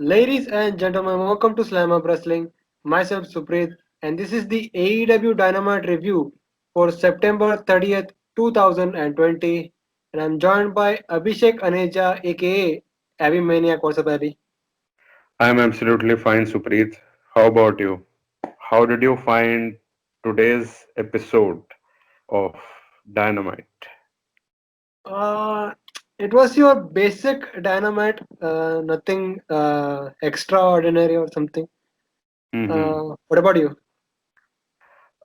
Ladies and gentlemen, welcome to Slamhub Wrestling. Myself Suprit, and this is the AEW Dynamite review for September 30th, 2020. And I'm joined by Abhishekh Aneja, aka Abby Maniac. What's up, Abby? I'm absolutely fine, Suprit. How about you? How did you find today's episode of Dynamite? Uh, it was your basic Dynamite, nothing extraordinary or something. hmm What about you?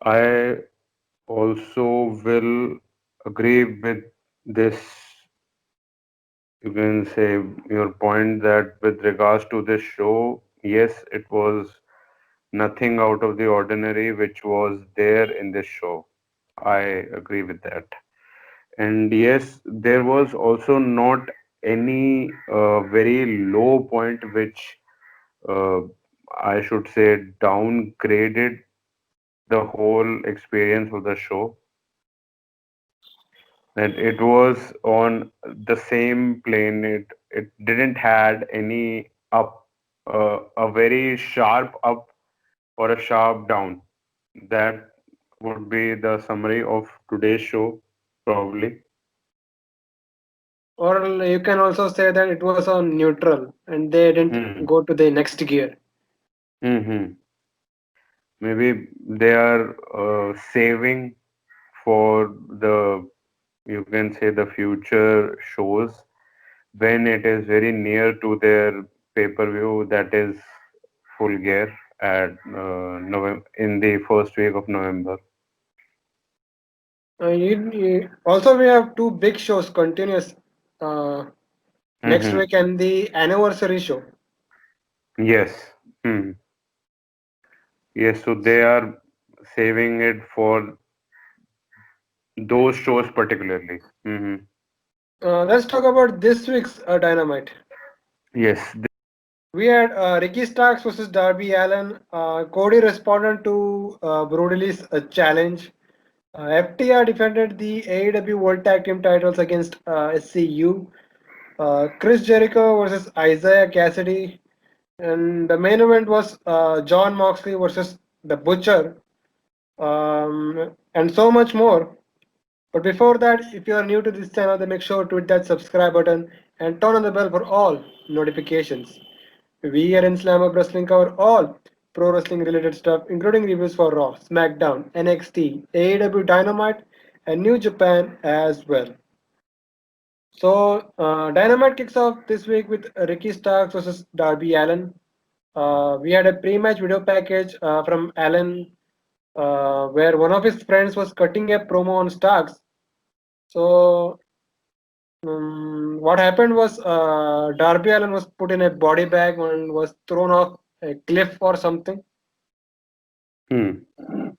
I also will agree with this. You can say your point that with regards to this show, yes, it was nothing out of the ordinary which was there in this show. I agree with that. And yes, there was also not any very low point which uh, I should say downgraded the whole experience of the show. That it was on the same plane. It didn't had any up, a very sharp up or a sharp down. That would be the summary of today's show, probably. Or you can also say that it was on neutral and they didn't Hmm. go to the next gear. Hmm. Maybe they are saving for the, you can say, the future shows when it is very near to their pay-per-view that is full gear at November, in the first week of November. Also, we have two big shows continuous uh, next Hmm. week and the anniversary show. Yes. Hmm. Yes, so they are saving it for those shows particularly. Hmm. Let's talk about this week's Dynamite. Yes. We had Ricky Starks versus Darby Allin. Cody responded to Brodie's challenge. FTR defended the AEW World Tag Team titles against SCU. Chris Jericho versus Isaiah Cassidy. And the main event was Jon Moxley versus the Butcher. And so much more. But before that, if you are new to this channel, then make sure to hit that subscribe button and turn on the bell for all notifications. We here in Slam Up Wrestling cover all pro wrestling related stuff, including reviews for Raw, SmackDown, NXT, AEW Dynamite, and New Japan as well. So, Dynamite kicks off this week with Ricky Starks versus Darby Allin. We had a pre-match video package from Allin where one of his friends was cutting a promo on Starks. So, what happened was Darby Allin was put in a body bag and was thrown off a cliff or something. Hmm.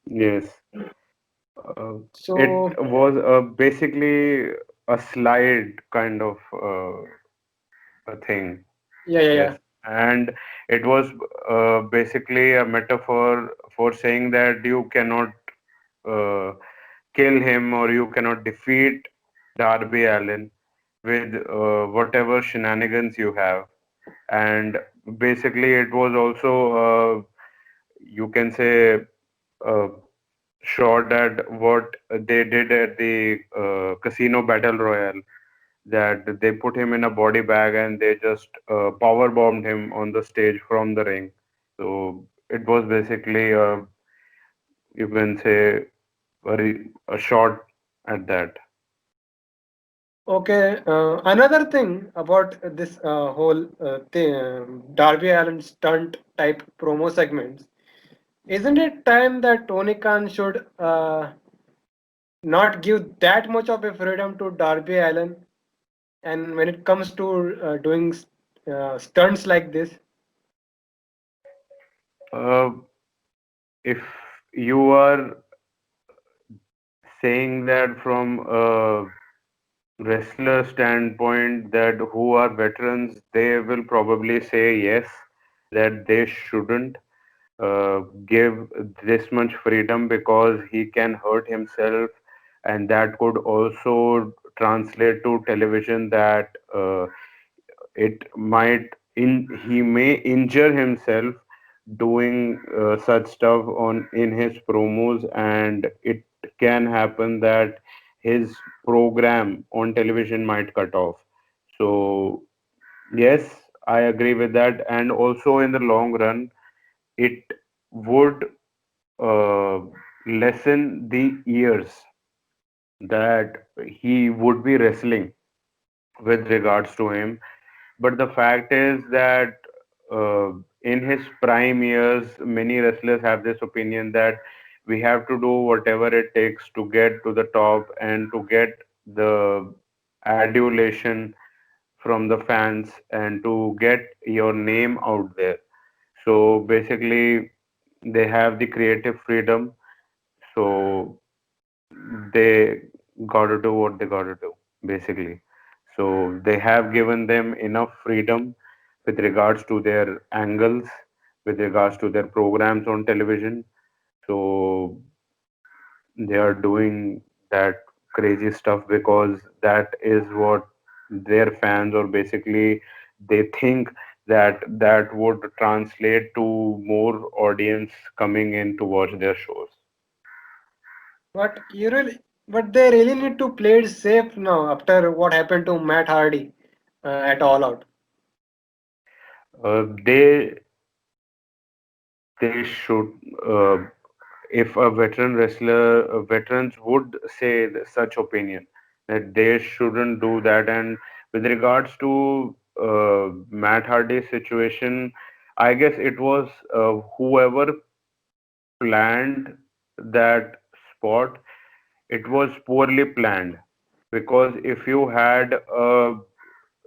Yes. Uh, it So, was basically a slide kind of a thing. yeah, yeah, Yes, yeah. and it was basically a metaphor for saying that you cannot uh, kill him or you cannot defeat Darby Allin with whatever shenanigans you have. And basically, it was also, you can say, uh, shot at what they did at the Casino Battle Royale, that they put him in a body bag and they just power bombed him on the stage from the ring. So it was basically you can say a shot at that. Okay. Another thing about this whole thing, Darby Allin stunt type promo segments, isn't it time that Tony Khan should not give that much of a freedom to Darby Allin? And when it comes to doing stunts like this, Uh, if you are saying that from a wrestler standpoint, that who are veterans, they will probably say yes, that they shouldn't give this much freedom because he can hurt himself, and that could also translate to television that it might he may injure himself doing such stuff on in his promos, and it can happen that his program on television might cut off. So yes, I agree with that, and also in the long run it would uh, lessen the years that he would be wrestling with regards to him. But the fact is that uh, in his prime years, many wrestlers have this opinion that we have to do whatever it takes to get to the top and to get the adulation from the fans and to get your name out there. So basically, they have the creative freedom. So they gotta do what they gotta do, basically. So they have given them enough freedom with regards to their angles, with regards to their programs on television. So they are doing that crazy stuff because that is what their fans, or basically they think that that would translate to more audience coming in to watch their shows. But they really need to play it safe now after what happened to Matt Hardy at All Out. They should, if a veteran wrestler, veterans would say such opinion that they shouldn't do that. And with regards to Matt Hardy's situation, I guess it was whoever planned that spot, it was poorly planned. Because if you had a,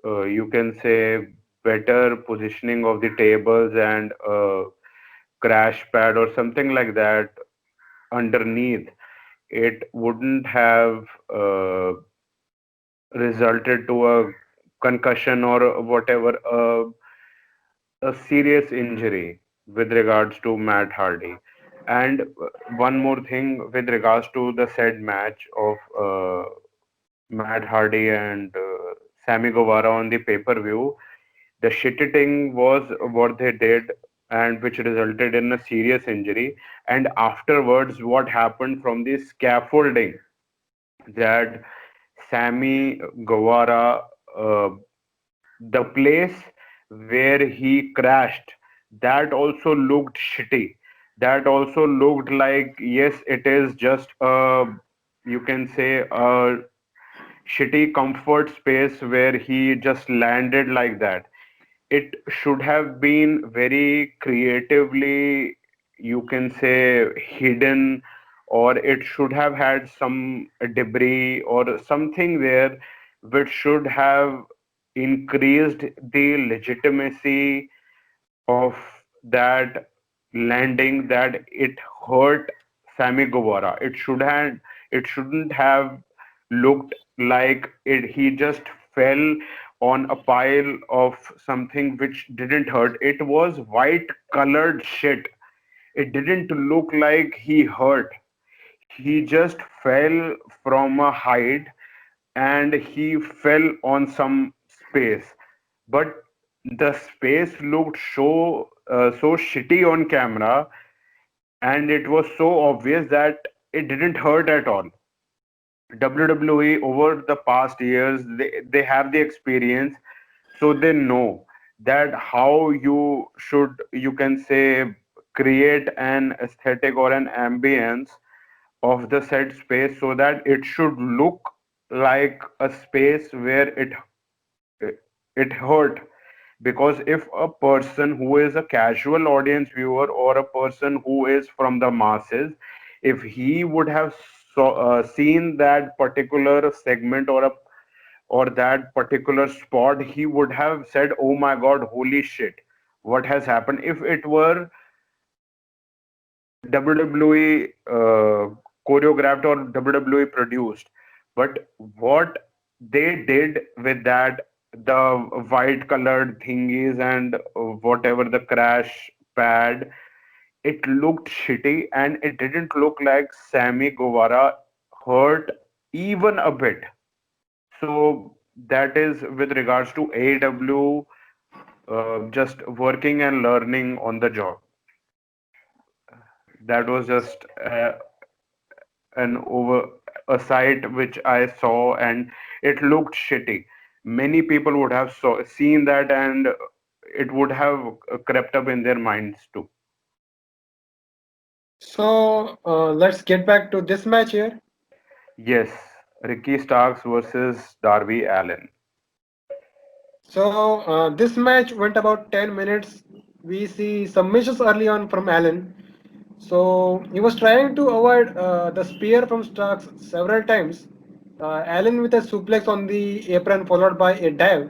you can say, better positioning of the tables and crash pad or something like that underneath, it wouldn't have resulted to a concussion or whatever, a serious injury with regards to Matt Hardy. And one more thing with regards to the said match of Matt Hardy and Sammy Guevara on the pay-per-view, the shitty thing was what they did, and which resulted in a serious injury. And afterwards, what happened from the scaffolding, that Sammy Guevara, uh, the place where he crashed, that also looked shitty. That also looked like, yes, it is just a, you can say, a shitty comfort space where he just landed like that. It should have been very creatively, you can say, hidden, or it should have had some debris or something there which should have increased the legitimacy of that landing, that it hurt Sammy Guevara. It shouldn't have looked like it he just fell on a pile of something which didn't hurt. It was white colored shit. It didn't look like he hurt. He just fell from a height and he fell on some space. But the space looked so shitty on camera, and it was so obvious that it didn't hurt at all. WWE over the past years, they have the experience, so they know that how you should, you can say, create an aesthetic or an ambience of the said space so that it should look like a space where it hurt. Because if a person who is a casual audience viewer or a person who is from the masses, if he would have seen that particular segment or that particular spot, he would have said, oh my god, holy shit, what has happened. If it were WWE choreographed or WWE produced. But what they did with that, the white colored thingies and whatever the crash pad, it looked shitty and it didn't look like Sammy Guevara hurt even a bit. So that is with regards to AEW. just working and learning on the job. That was just an over a site which I saw, and it looked shitty. Many people would have seen that, and it would have crept up in their minds too. So let's get back to this match here. Yes, Ricky Starks versus Darby Allin. So this match went about 10 minutes. We see submissions early on from Allen. So he was trying to avoid the spear from Starks several times. Allen with a suplex on the apron followed by a dive.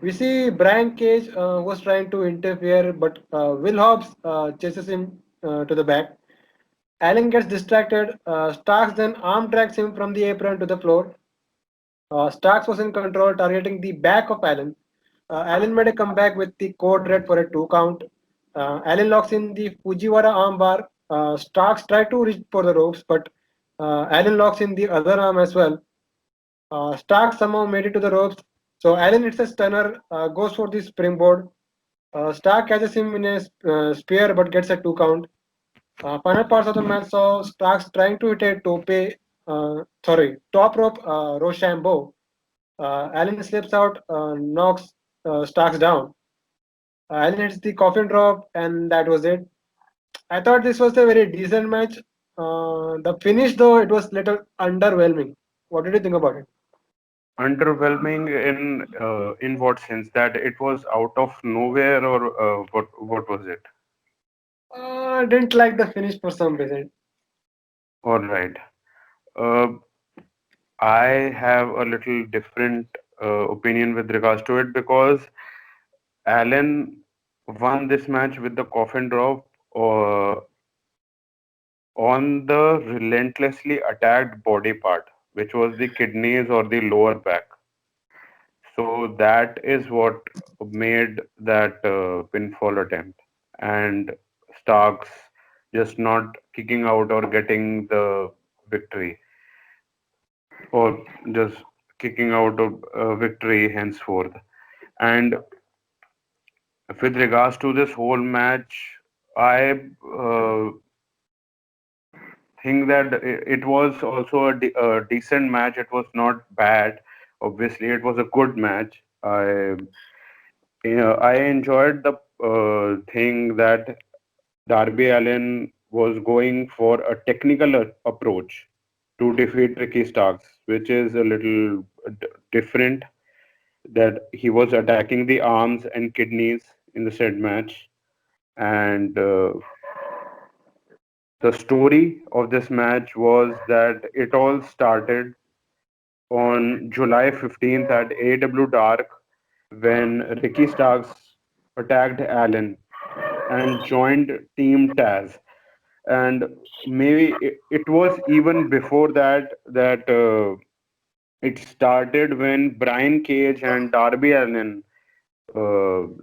We see Brian Cage was trying to interfere, but Will Hobbs chases him to the back. Allen gets distracted. Starks then arm drags him from the apron to the floor. Starks was in control, targeting the back of Allen. Allen made a comeback with the code red for a 2 count. Allen locks in the Fujiwara armbar. Starks try to reach for the ropes, but Allen locks in the other arm as well. Starks somehow made it to the ropes. So Allen hits a stunner, goes for the springboard. Stark catches him in a spear but gets a 2 count. Final parts of the match saw Starks trying to hit a top rope Rochambeau. Allen slips out, knocks Starks down. Allen hits the coffin drop, and that was it. I thought this was a very decent match. The finish, though, it was little underwhelming. What did you think about it? Underwhelming in what sense? That it was out of nowhere, or what was it? I didn't like the finish for some reason. All right. Uh, I have a little different opinion with regards to it, because Allen won this match with the coffin drop on the relentlessly attacked body part, which was the kidneys or the lower back. So that is what made that pinfall attempt. And Starks just not kicking out or getting the victory, or just kicking out of victory henceforth. And with regards to this whole match, I think that it was also a decent match. It was not bad. Obviously, it was a good match. I enjoyed the thing that Darby Allin was going for a technical approach to defeat Ricky Starks, which is a little different. That he was attacking the arms and kidneys in the said match, and the story of this match was that it all started on July 15th at AEW Dark, when Ricky Starks attacked Allen and joined Team Taz. And maybe it was even before that, it started when Brian Cage and Darby Allin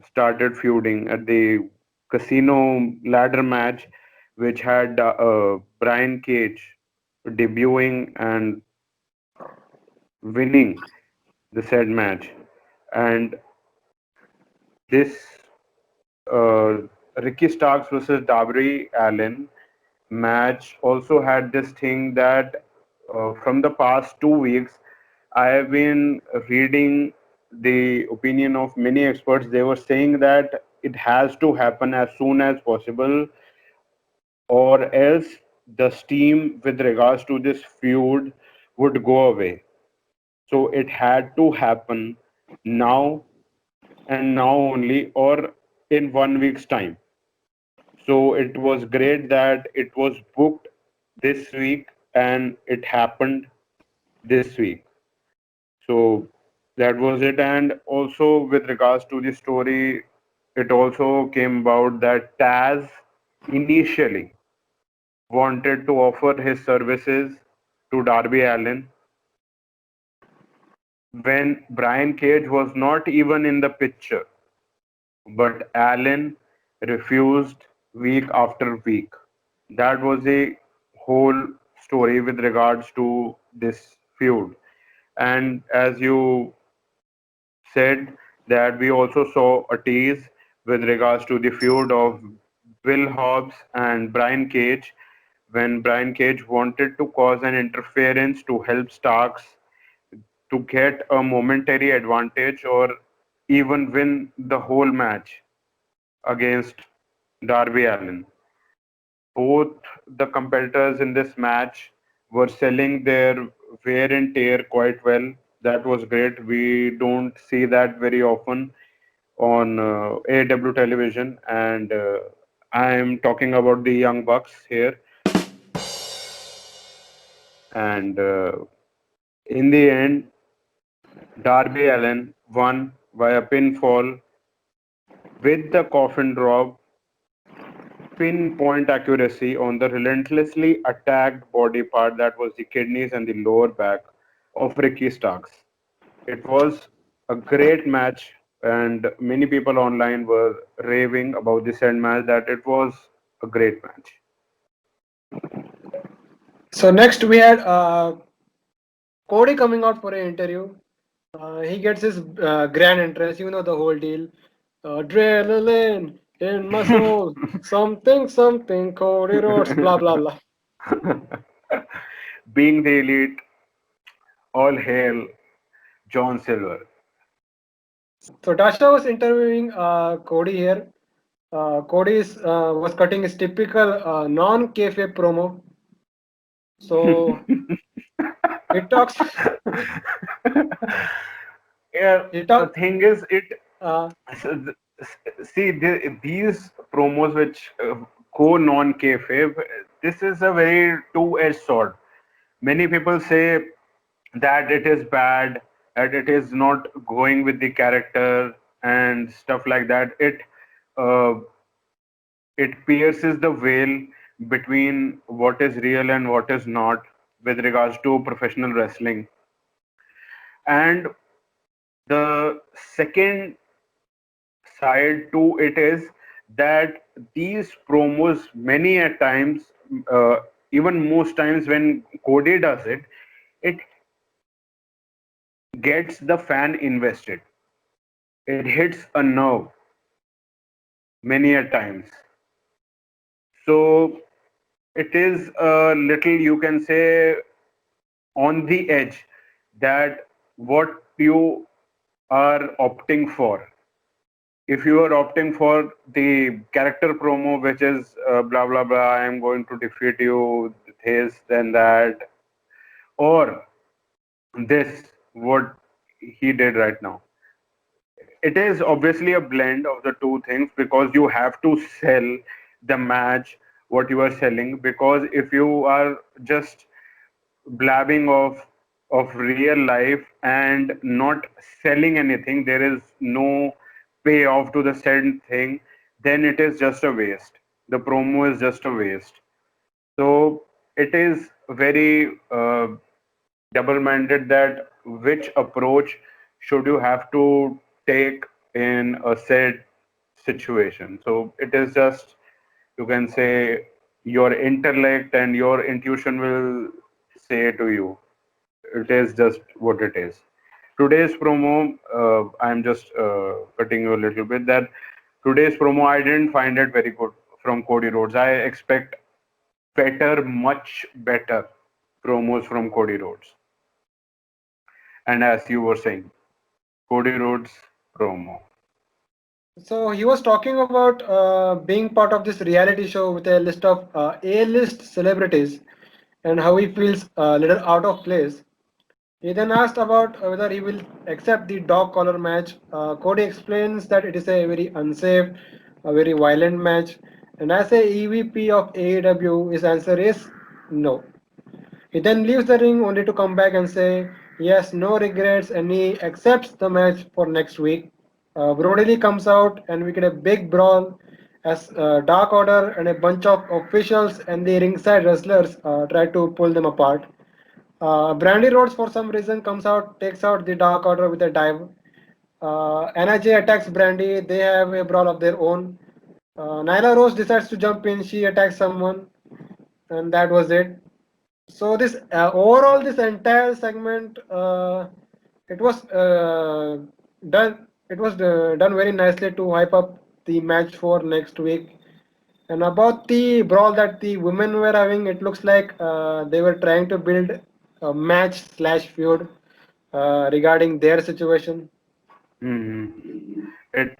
started feuding at the casino ladder match, which had Brian Cage debuting and winning the said match. And this uh, Ricky Starks versus Darby Allin match also had this thing that from the past 2 weeks, I have been reading the opinion of many experts. They were saying that it has to happen as soon as possible, or else the steam with regards to this feud would go away. So it had to happen now, and now only, or in 1 week's time. So it was great that it was booked this week and it happened this week. So that was it. And also, with regards to the story, it also came about that Taz initially wanted to offer his services to Darby Allin when Brian Cage was not even in the picture. But Allin refused week after week. That was the whole story with regards to this feud. And as you said, that we also saw a tease with regards to the feud of Will Hobbs and Brian Cage, when Brian Cage wanted to cause an interference to help Starks to get a momentary advantage or even win the whole match against Darby Allin. Both the competitors in this match were selling their wear and tear quite well. That was great. We don't see that very often on AEW television, and I am talking about the Young Bucks here. And in the end, Darby Allin won via pinfall with the coffin drop, pinpoint accuracy on the relentlessly attacked body part that was the kidneys and the lower back of Ricky Starks. It was a great match, and many people online were raving about this end match that it was a great match. So next we had Cody coming out for an interview. He gets his grand entrance, you know the whole deal. Adrenaline in my soul, something, something, Cody Rhodes, blah, blah, blah. Being the elite, all hail John Silver. So Dasha was interviewing Cody here. Was cutting his typical non-kayfabe promo. So he talks, Yeah, he the talk, thing is, it uh, so see these promos which go non-kayfabe. This is a very two-edged sword. Many people say that it is bad, that it is not going with the character and stuff like that. Uh, it pierces the veil between what is real and what is not with regards to professional wrestling. And the second side to it is that these promos, many at times, uh, even most times when Cody does it, it gets the fan invested. It hits a nerve many a times. So it is a little, you can say, on the edge that what you are opting for. If you are opting for the character promo, which is blah blah blah, I am going to defeat you, this, then that, or this, what he did right now. It is obviously a blend of the two things because you have to sell the match what you are selling. Because if you are just blabbing of real life and not selling anything, there is no payoff to the said thing, then it is just a waste. The promo is just a waste. So it is very double-minded that which approach should you have to take in a said situation. So it is just, you can say, your intellect and your intuition will say to you. It is just what it is. Today's promo, I'm just cutting you a little bit. That today's promo, I didn't find it very good from Cody Rhodes. I expect better, much better promos from Cody Rhodes. And as you were saying, Cody Rhodes promo. so he was talking about being part of this reality show with a list of A-list celebrities and how he feels a little out of place. He then asked about whether he will accept the dog collar match. Cody explains that it is a very unsafe, a very violent match, and as a EVP of AEW, his answer is no. He then leaves the ring only to come back and say yes, no regrets, and he accepts the match for next week. Brodie comes out and we get a big brawl as Dark Order and a bunch of officials and the ringside wrestlers try to pull them apart. Brandy Rhodes, for some reason, comes out, takes out the Dark Order with a dive. NIJ attacks Brandy. They have a brawl of their own. Nyla Rose decides to jump in. She attacks someone, and that was it. So this overall, this entire segment, it was done. It was done very nicely to hype up the match for next week. And about the brawl that the women were having, it looks like they were trying to build a match slash feud regarding their situation. Hmm. It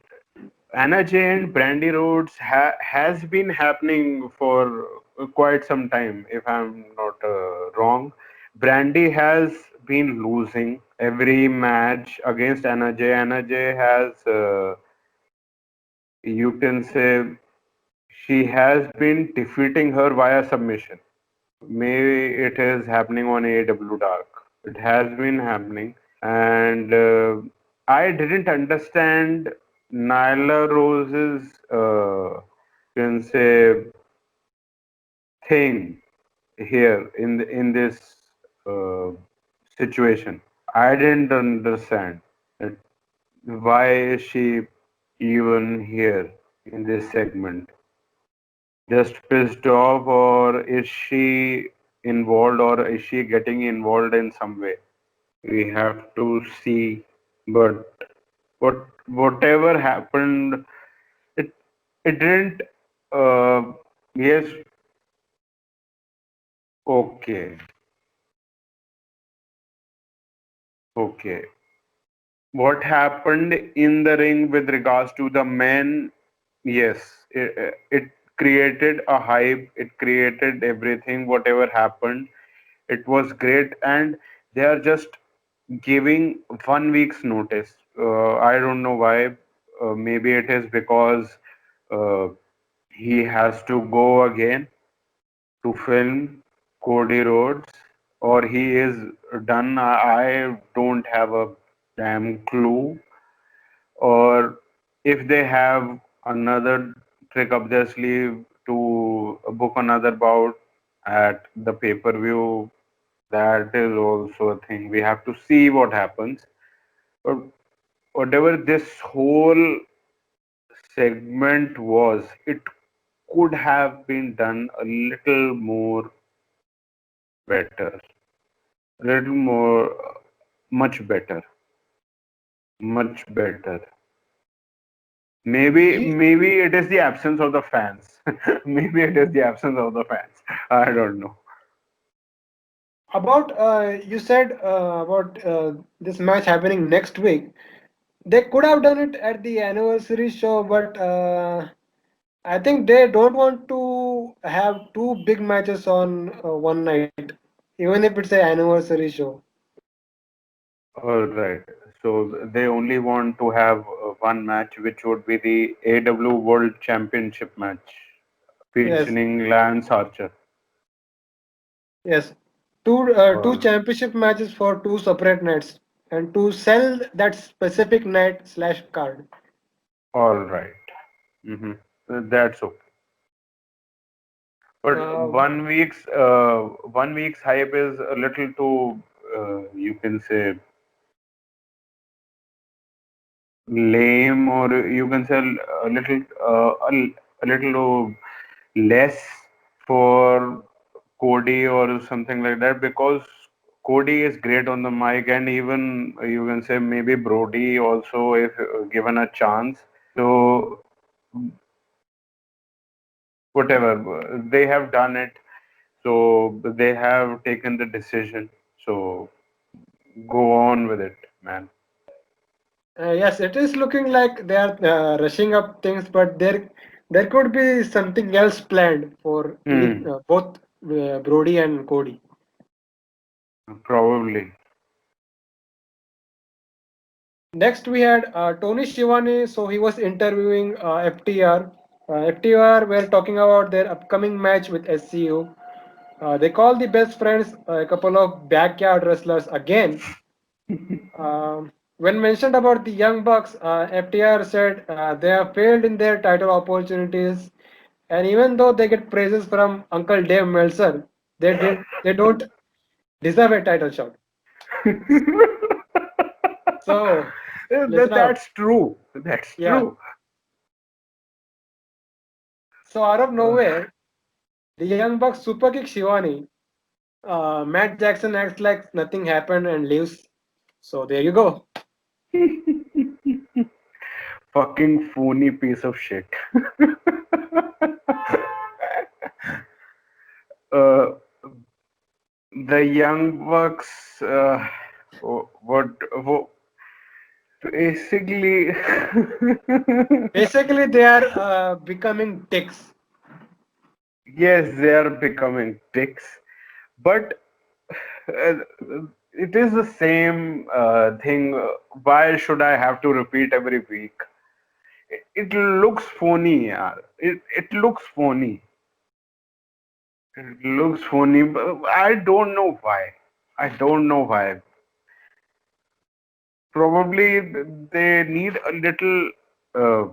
Anna Jay and Brandy Rhodes has been happening for quite some time, if I'm not wrong. Brandy has been losing every match against Anna Jay. Anna Jay has, you can say, she has been defeating her via submission. Maybe it is happening on AEW Dark. It has been happening, and I didn't understand Nyla Rose's, you can say, thing here in this uh, situation. I didn't understand it. Why is she even here in this segment? Just pissed off, or is she involved, or is she getting involved in some way? We have to see. But whatever happened, it it didn't. Uh, yes, okay, okay. What happened in the ring with regards to the men? Yes, it created a hype. It created everything. Whatever happened, it was great, and they are just giving 1 week's notice. I don't know why. Maybe it is because uh, he has to go again to film Cody Rhodes, or he is done. I don't have a damn clue. Or if they have another trick up their sleeve to book another bout at the pay-per-view, that is also a thing. We have to see what happens. But whatever this whole segment was, it could have been done a little more better, a little more, much better, much better. Maybe it is the absence of the fans. Maybe it is the absence of the fans. I don't know. About you said about this match happening next week. They could have done it at the anniversary show, but I think they don't want to have two big matches on one night, even if it's an anniversary show. All right. So they only want to have one match, which would be the AW World Championship match, Yes, featuring Lance Archer. yes. Two All, championship matches for two separate nights, and to sell that specific night slash card. all right. Mm-hmm. That's okay. But Uh, 1 week's hype is a little too, you can say, lame, or you can say a little less for Cody or something like that, because Cody is great on the mic, and even you can say maybe Brodie also, if given a chance. So whatever, they have done it, so they have taken the decision. So go on with it, man. yes, it is looking like they are rushing up things, but there could be something else planned for Hmm, both Brody and Cody. probably. Next, we had Tony Schiavone. So he was interviewing FTR. FTR were talking about their upcoming match with SCU. They call the best friends a couple of backyard wrestlers again. When mentioned about the Young Bucks, FTR said they have failed in their title opportunities, and even though they get praises from Uncle Dave Meltzer, they don't deserve a title shot. So listen up, That's true. That's yeah. true. So out of Uh, nowhere, the Young Bucks super kick Shivani. Matt Jackson acts like nothing happened and leaves. So there you go. Fucking phony piece of shit. uh, the Young Bucks, what basically, Basically, they are becoming dicks. yes, they are becoming dicks, but uh, it is the same thing. Why should I have to repeat every week? It looks funny, yaar. It looks funny. It looks funny, but I don't know why. I don't know why. Probably they need uh,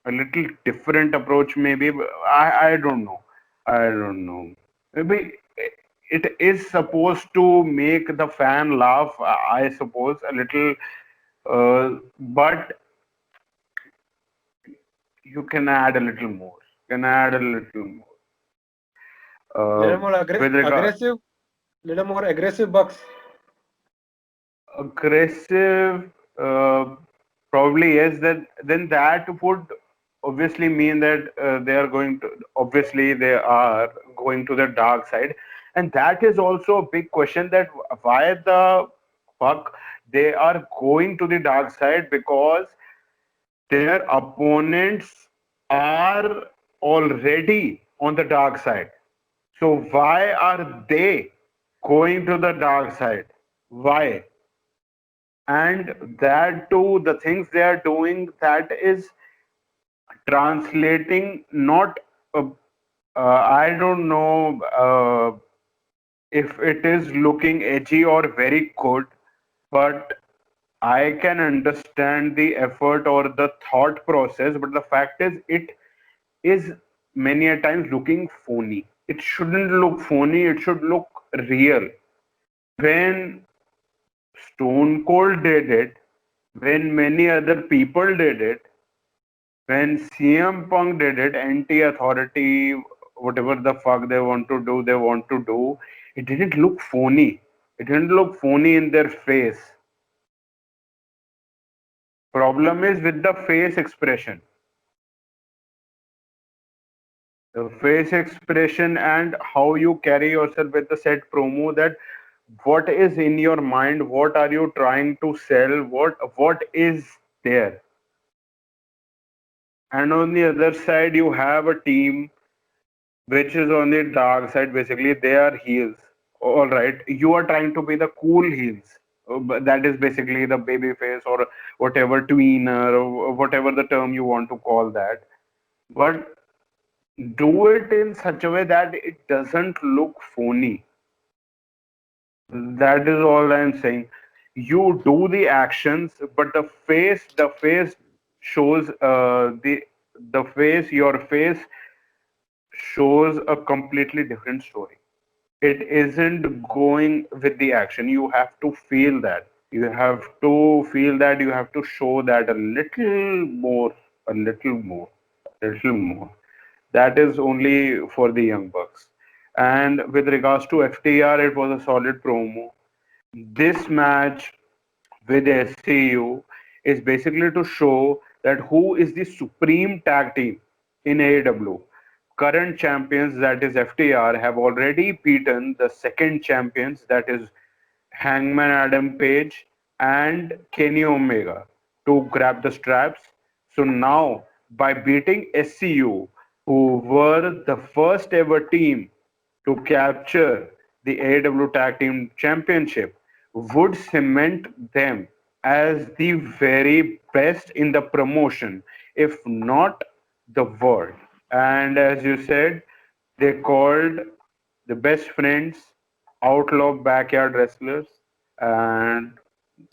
a little different approach, maybe. But I don't know. I don't know. Maybe it is supposed to make the fan laugh, I suppose, a little. But you can add a little more. You can add a little more. Little more With regard aggressive, little more aggressive bucks. aggressive, probably yes. That then that would obviously mean that they are going to obviously they are going to the dark side, and that is also a big question that why the fuck they are going to the dark side, because their opponents are already on the dark side. So why are they going to the dark side? Why? And that too, the things they are doing, that is translating not uh, I don't know if it is looking edgy or very good, but I can understand the effort or the thought process, but the fact is it is many a times looking phony. It shouldn't look phony, it should look real. When Stone Cold did it, when many other people did it, when CM Punk did it, anti-authority, whatever the fuck they want to do, they want to do. It didn't look phony. It didn't look phony in their face. Problem is with the face expression. The face expression and how you carry yourself with the set promo, that what is in your mind, what are you trying to sell, what is there. And on the other side, you have a team which is on the dark side. Basically, they are heels. All right, you are trying to be the cool heels. But that is basically the baby face or whatever tweener or whatever the term you want to call that. But do it in such a way that it doesn't look phony. That is all I'm saying. You do the actions, but the face shows your face shows a completely different story. It isn't going with the action. You have to feel that. You have to feel that. You have to show that a little more, a little more, a little more. That is only for the young bucks. And with regards to FTR, it was a solid promo. This match with SCU is basically to show that who is the supreme tag team in AEW. Current champions, that is FTR, have already beaten the second champions, that is Hangman Adam Page and Kenny Omega, to grab the straps. So now, by beating SCU, who were the first ever team to capture the AEW Tag Team Championship, would cement them as the very best in the promotion, if not the world. And as you said, they called the best friends outlaw backyard wrestlers, and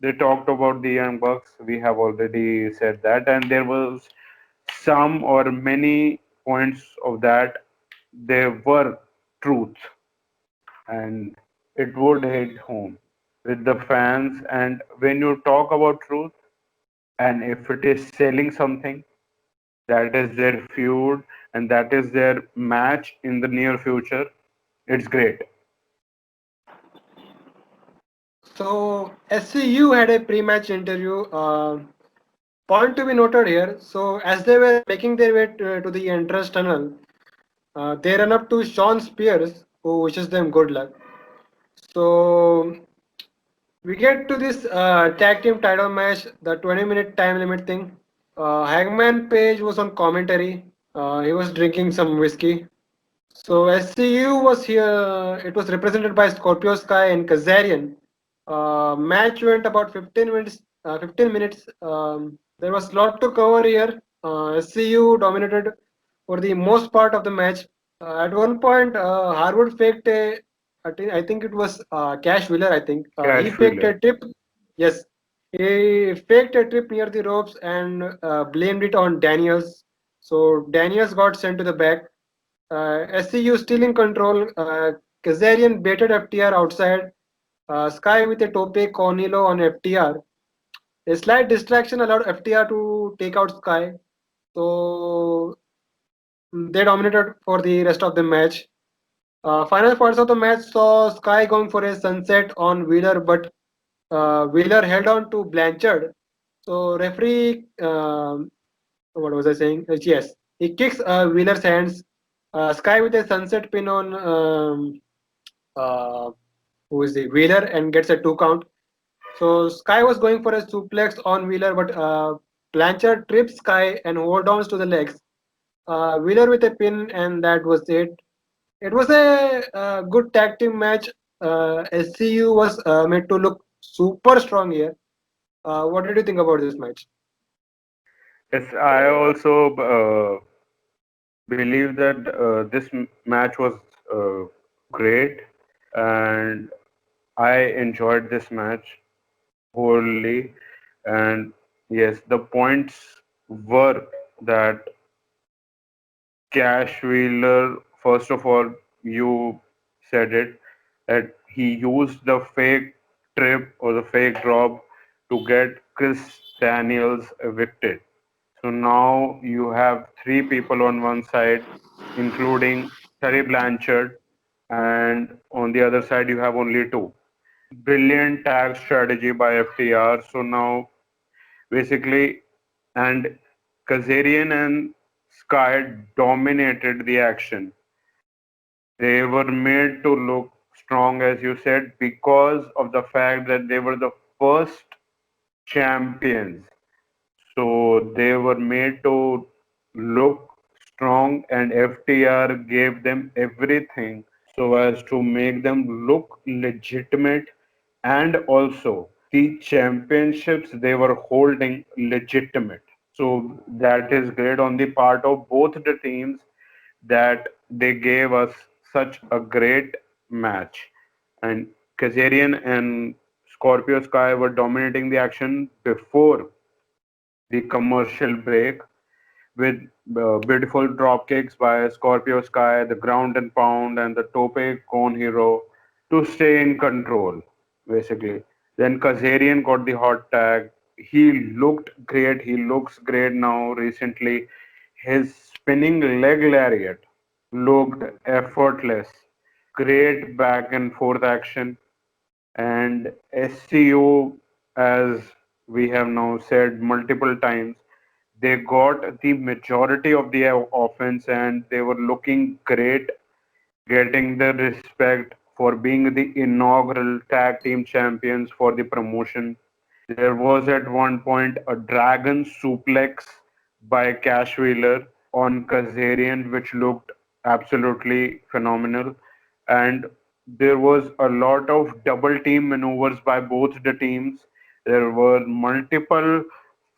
they talked about the Young Bucks. We have already said that, and there was some or many points of that. There were truth, and it would hit home with the fans. And when you talk about truth, and if it is selling something, that is their feud and that is their match in the near future, it's great. So SCU had a pre-match interview. Point to be noted here. So as they were making their way to the entrance tunnel, they run up to Sean Spears, who wishes them good luck. So we get to this tag team title match, the 20-minute time limit thing. Hangman Page was on commentary. He was drinking some whiskey. So SCU was here. It was represented by Scorpio Sky and Kazarian. Match went about 15 minutes. 15 minutes. There was a lot to cover here. SCU dominated for the most part of the match. At one point, Harwood faked a. I think it was Cash Wheeler. I think he Cash faked Wheeler. a trip. Yes, he faked a trip near the ropes and blamed it on Daniels. So Daniels got sent to the back. SCU still in control. Kazarian baited FTR outside. Sky with a tope Cornilo on FTR. A slight distraction allowed FTR to take out Sky. So they dominated for the rest of the match. Final parts of the match saw Sky going for a sunset on Wheeler, but Wheeler held on to Blanchard. So referee, what was I saying? Yes, he kicks Wheeler's hands. Sky with a sunset pin on uh, who is the Wheeler and gets a 2 count. So Sky was going for a suplex on Wheeler, but Blanchard trips Sky and hold on to the legs. Wheeler with a pin, and that was it. It was a good tag team match. SCU was made to look super strong here. What did you think about this match? Yes, I also believe that this match was uh, great, and I enjoyed this match wholly. And yes, the points were that Cash Wheeler, first of all, you said it, that he used the fake trip or the fake drop to get Chris Daniels evicted. So now you have three people on one side, including Terry Blanchard, and on the other side you have only two. Brilliant tag strategy by FTR. So now basically, and Kazarian and Sky dominated the action. They were made to look strong, as you said, because of the fact that they were the first champions. So they were made to look strong, and FTR gave them everything so as to make them look legitimate, and also the championships they were holding legitimate. So that is great on the part of both the teams that they gave us such a great match. And Kazarian and Scorpio Sky were dominating the action before the commercial break with beautiful drop kicks by Scorpio Sky, the ground and pound, and the tope con hero to stay in control, basically. Then Kazarian got the hot tag. He looked great. He looks great now recently. His spinning leg lariat looked effortless. Great back and forth action. And SCO, as we have now said multiple times, they got the majority of the offense and they were looking great, getting the respect for being the inaugural tag team champions for the promotion. There was at one point a dragon suplex by Cash Wheeler on Kazarian, which looked absolutely phenomenal. And there was a lot of double team maneuvers by both the teams. There were multiple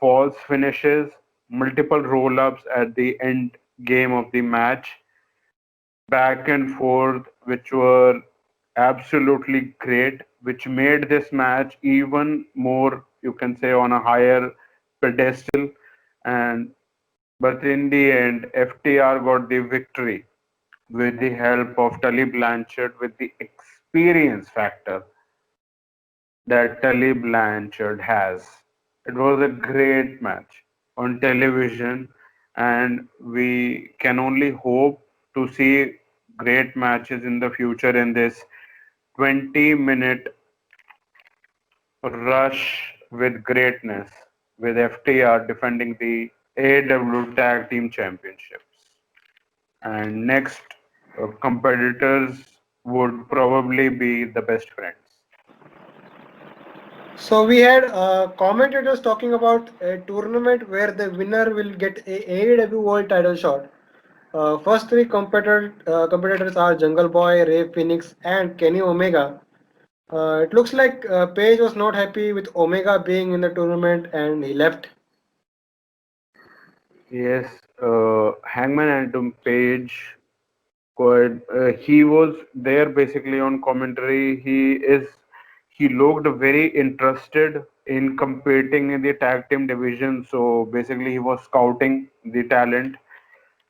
false finishes, multiple roll ups at the end game of the match, back and forth, which were absolutely great, which made this match even more, you can say, on a higher pedestal. And but in the end, FTR got the victory with the help of Tully Blanchard, with the experience factor that Tully Blanchard has. It was a great match on television, and we can only hope to see great matches in the future in this 20-minute rush with greatness. with FTR defending the AEW Tag Team Championships. And next competitors would probably be the best friends. So we had commentators talking about a tournament where the winner will get a AEW World Title shot. First three competitors are Jungle Boy, Ray Phoenix, and Kenny Omega. It looks like Page was not happy with Omega being in the tournament and he left. Yes, Hangman Adam Page, quite, he was there basically on commentary. He looked very interested in competing in the tag team division. So basically, he was scouting the talent.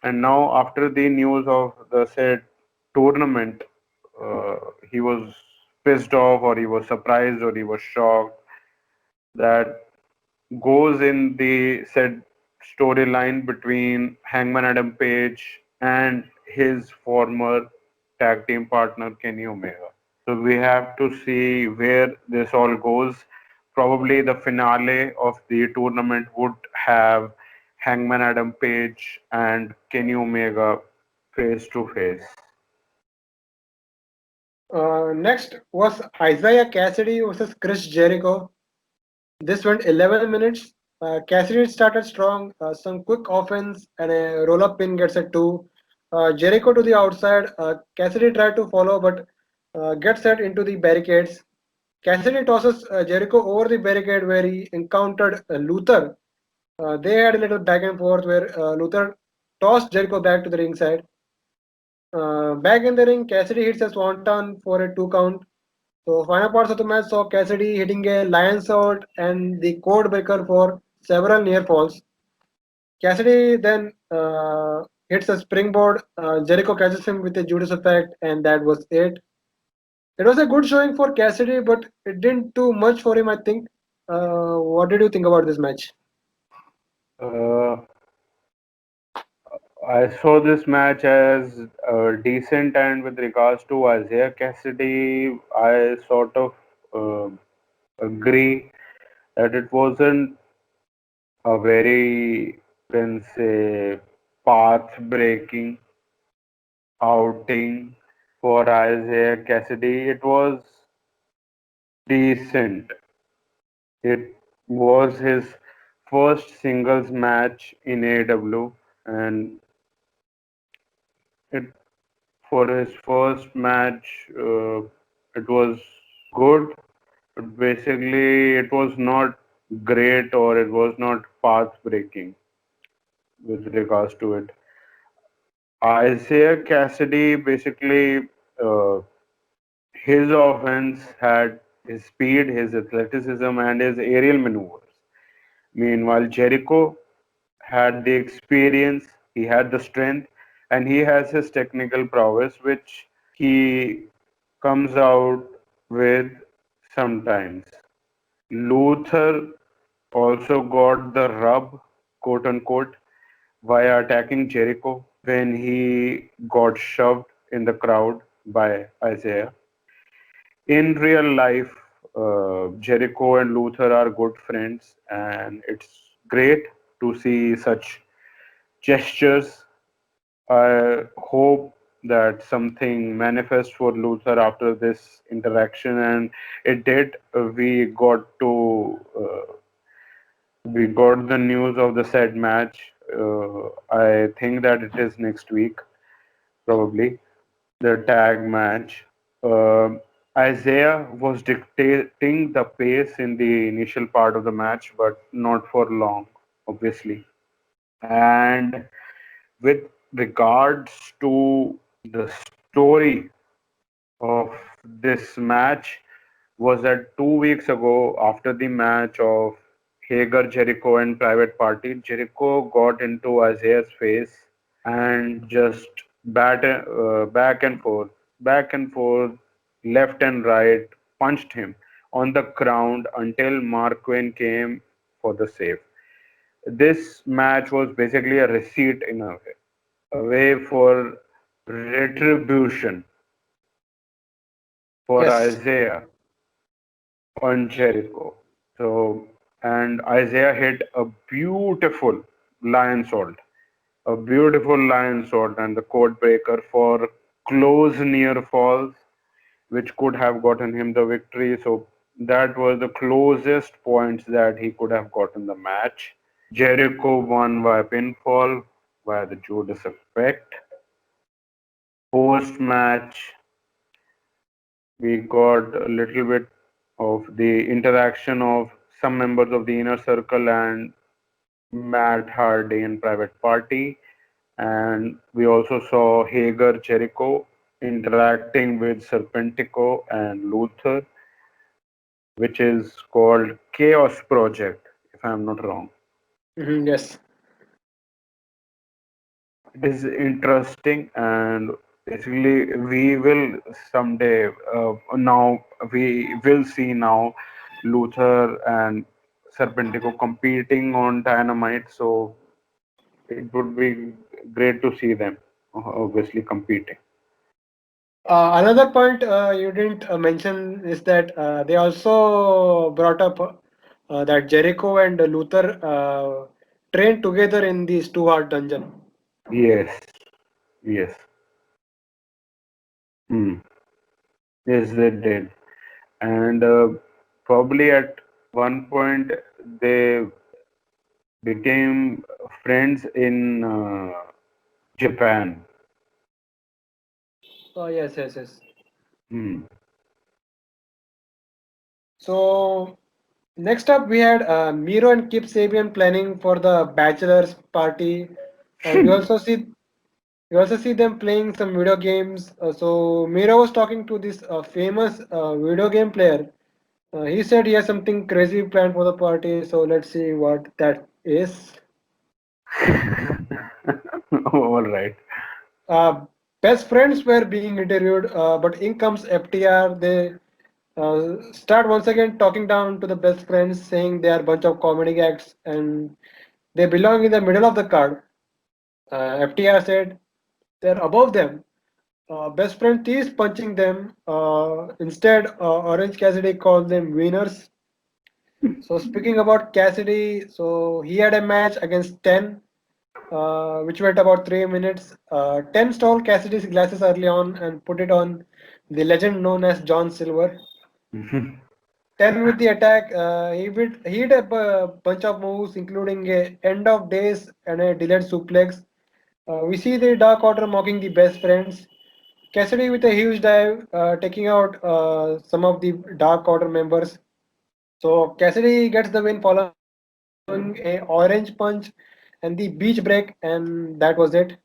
And now, after the news of the said tournament, uh, he was pissed off, or he was surprised, or he was shocked that goes in the said storyline between Hangman Adam Page and his former tag team partner Kenny Omega. So we have to see where this all goes. Probably the finale of the tournament would have Hangman Adam Page and Kenny Omega face to face. Next was Isaiah Cassidy versus Chris Jericho. This went 11 minutes. Cassidy started strong, some quick offense, and a roll up pin gets a 2. Jericho to the outside. Cassidy tried to follow but gets set into the barricades. Cassidy tosses Jericho over the barricade where he encountered Luther. They had a little back and forth where Luther tossed Jericho back to the ringside. Back in the ring, Cassidy hits a swanton for a 2 count. So final parts of the match saw Cassidy hitting a lion sword and the code breaker for several near falls. Cassidy then hits a springboard. Jericho catches him with a Judas effect, and that was it. It was a good showing for Cassidy, but it didn't do much for him, I think. What did you think about this match? Uh, I saw this match as decent, and with regards to Isaiah Cassidy, I sort of uh, agree that it wasn't a very, can say, path breaking outing for Isaiah Cassidy. It was decent. It was his first singles match in AW, and it for his first match, it was good. But basically, it was not great, or it was not path breaking with regards to it. Isaiah Cassidy basically, uh, his offense had his speed, his athleticism, and his aerial maneuvers. Meanwhile, Jericho had the experience, he had the strength, and he has his technical prowess, which he comes out with sometimes. Luther also got the rub, quote unquote, via attacking Jericho when he got shoved in the crowd by Isaiah. In real life, Jericho and Luther are good friends, and it's great to see such gestures. I hope that something manifests for Luther after this interaction, and it did. We got the news of the said match. I think that it is next week, probably the tag match. Isaiah was dictating the pace in the initial part of the match, but not for long, obviously. And with regards to the story of this match, was that 2 weeks ago, after the match of Hager, Jericho, and Private Party, Jericho got into Isaiah's face and just back and forth, left and right, punched him on the ground until Mark Quinn came for the save. This match was basically a receipt in a way for retribution for Yes. Isaiah on Jericho. So and Isaiah hit a beautiful lion salt, and the code breaker for close near falls, which could have gotten him the victory. So that was the closest points that he could have gotten the match. Jericho won by pinfall via the Judas effect. Post match, we got a little bit of the interaction of some members of the inner circle and Matt Hardy in private party. And we also saw Hager Jericho interacting with Serpentico and Luther, which is called Chaos Project, if I'm not wrong. Yes. It is interesting, and basically we will someday now we will see now Luther and Serpentico competing on Dynamite, so it would be great to see them obviously competing. Another point you didn't mention is that they also brought up that Jericho and Luther trained together in these two heart dungeon. Yes, yes, hmm. Yes, they did, and probably at one point they became friends in Japan. Oh, yes, yes, yes. Hmm. So next up we had Miro and Kip Sabian planning for the bachelor's party, and we also see them playing some video games. So Miro was talking to this famous video game player. He said he has something crazy planned for the party. So let's see what that is. All right. Uh, Best friends were being interviewed, but in comes FTR. They start once again talking down to the best friends, saying they are a bunch of comedy acts and they belong in the middle of the card. FTR said they're above them. Best friend is punching them. Instead, Orange Cassidy called them winners. So speaking about Cassidy, so he had a match against 10, which went about 3 minutes. 10 stole Cassidy's glasses early on and put it on the legend known as John Silver. 10 with the attack, he hit a bunch of moves, including a end of days and a delayed suplex. We see the Dark Order mocking the best friends. Cassidy with a huge dive, taking out some of the Dark Order members. So Cassidy gets the win following a orange punch and the beach break, and that was it.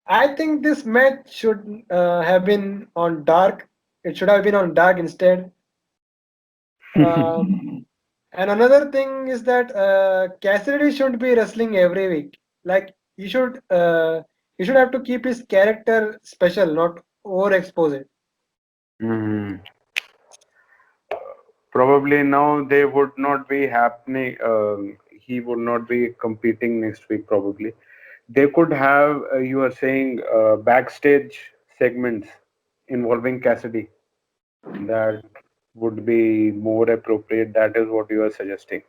I think this match should have been on dark. It should have been on dark instead. Um, and another thing is that Cassidy shouldn't be wrestling every week. Like he should have to keep his character special, not overexpose it. Mhm. Probably now they would not be happening. He would not be competing next week. Probably they could have. You are saying backstage segments involving Cassidy. That would be more appropriate. That is what you are suggesting.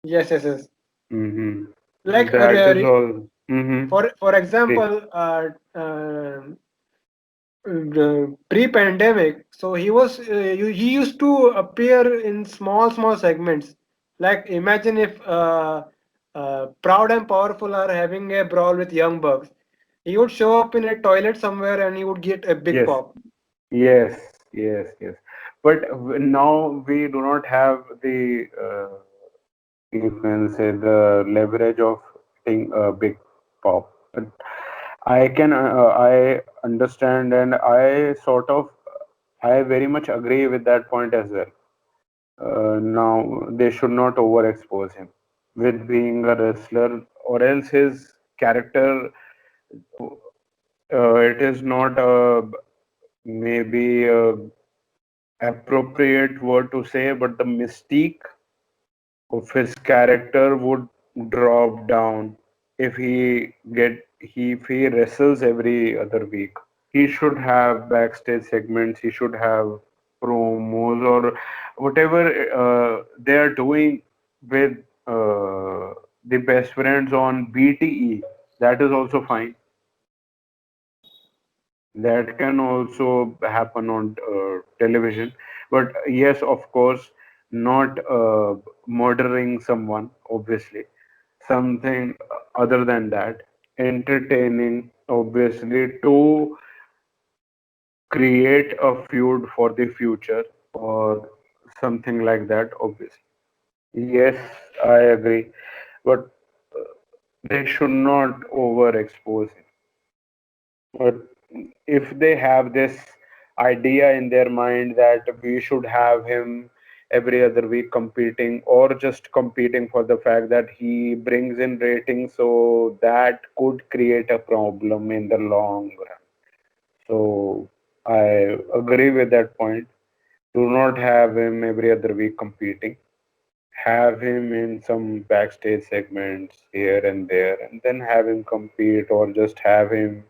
Yes, yes, yes. Hmm. Like That is all. Hmm. for example, pre-pandemic, so he used to appear in small segments. Like imagine if Proud and Powerful are having a brawl with Young Bucks. He would show up in a toilet somewhere and he would get a big Yes. pop. Yes. Yes. Yes. But now we do not have the. You can say the leverage of getting a big pop. But I understand, and I very much agree with that point as well. Now they should not overexpose him with being a wrestler, or else his character. It is not maybe a appropriate word to say, but the mystique of his character would drop down if he wrestles every other week. He should have backstage segments. He should have. promos or whatever they are doing with the best friends on BTE, that is also fine. That can also happen on television. But yes, of course, not murdering someone, obviously. Something other than that. Entertaining, obviously, to create a feud for the future or something like that, obviously. Yes, I agree. But they should not overexpose him. But if they have this idea in their mind that we should have him every other week competing or just competing for the fact that he brings in ratings, so that could create a problem in the long run. So I agree with that point. Do not have him every other week competing. Have him in some backstage segments here and there, and then have him compete, or just have him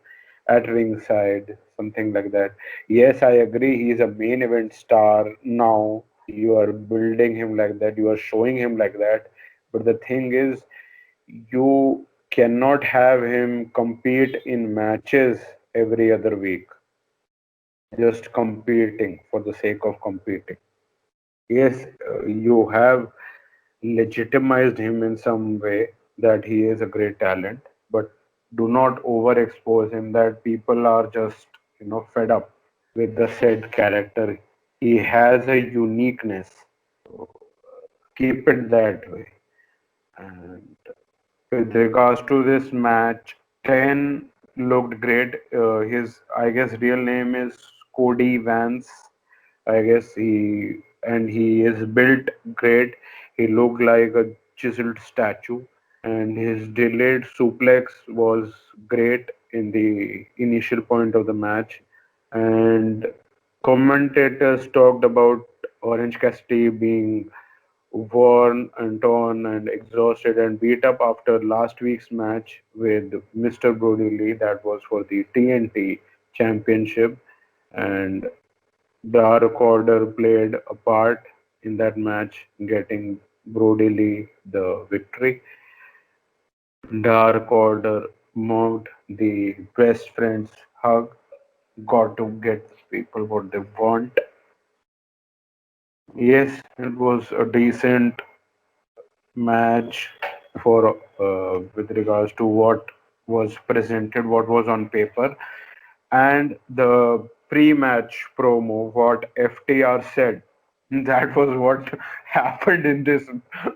at ringside, something like that. Yes, I agree, he's a main event star now. You are building him like that, you are showing him like that. But the thing is, you cannot have him compete in matches every other week, just competing for the sake of competing. Yes, you have legitimized him in some way that he is a great talent, but do not overexpose him that people are just, fed up with the said character. He has a uniqueness. Keep it that way. And with regards to this match, 10 looked great. I guess, real name is Cody Vance. I guess he is built great. He looked like a chiseled statue, and his delayed suplex was great in the initial point of the match. And commentators talked about Orange Cassidy being worn and torn and exhausted and beat up after last week's match with Mr. Brodie. That was for the TNT Championship, and Dark Order played a part in that match, getting Brodie the victory. Dark Order mocked the best friends hug, got to get people what they want. Yes, it was a decent match for with regards to what was presented, what was on paper, and the pre-match promo, what FTR said. That was what happened in this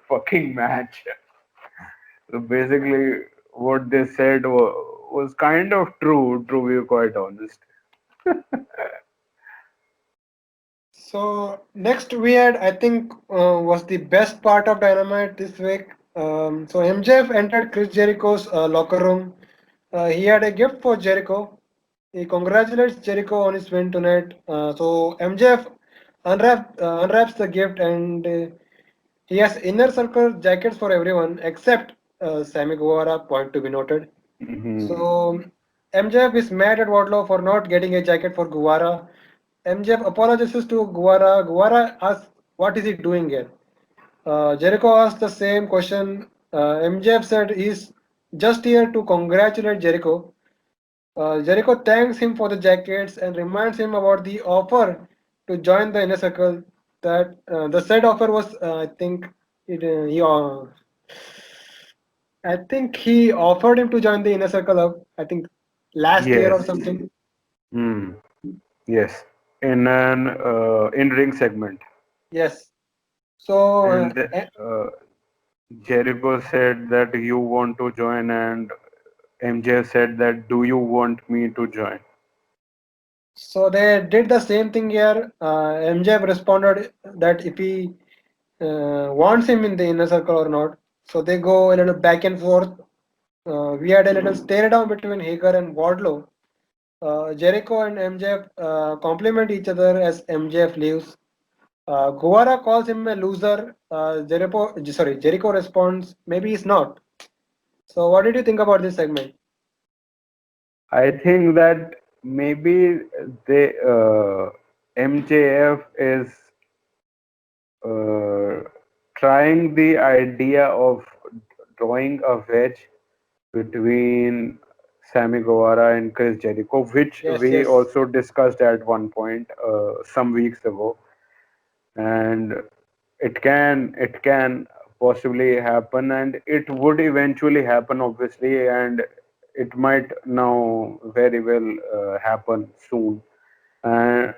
fucking match. So basically, what they said was kind of true, to be quite honest. So next we had, I think, was the best part of Dynamite this week. So MJF entered Chris Jericho's locker room. He had a gift for Jericho. He congratulates Jericho on his win tonight. So MJF unwraps the gift, and he has inner circle jackets for everyone except Sammy Guevara. Point to be noted. Mhm. So MJF is mad at Wardlow for not getting a jacket for Guevara. MJF apologizes to Guevara. Guevara asks, "What is he doing here?" Jericho asked the same question. MJF said he's just here to congratulate Jericho. Jericho thanks him for the jackets and reminds him about the offer to join the inner circle. That the said offer was, I think, it, I think he offered him to join the inner circle of, I think, last year or Yes. something. Mm. Yes. In an in-ring segment. Yes. So And Jericho said that you want to join, and MJ said that do you want me to join? so they did the same thing here. MJF responded that if he wants him in the inner circle or not. So they go a little back and forth. We had a little stare down between Hager and Wardlow. Jericho and MJF compliment each other as MJF leaves. Guevara calls him a loser. Jericho responds, maybe he's not. So what did you think about this segment? I think that maybe they MJF is uh, trying the idea of drawing a wedge between Sammy Guevara and Chris Jericho, which Yes, we yes. also discussed at one point some weeks ago, and it can possibly happen, and it would eventually happen, obviously, and it might now very well happen soon. And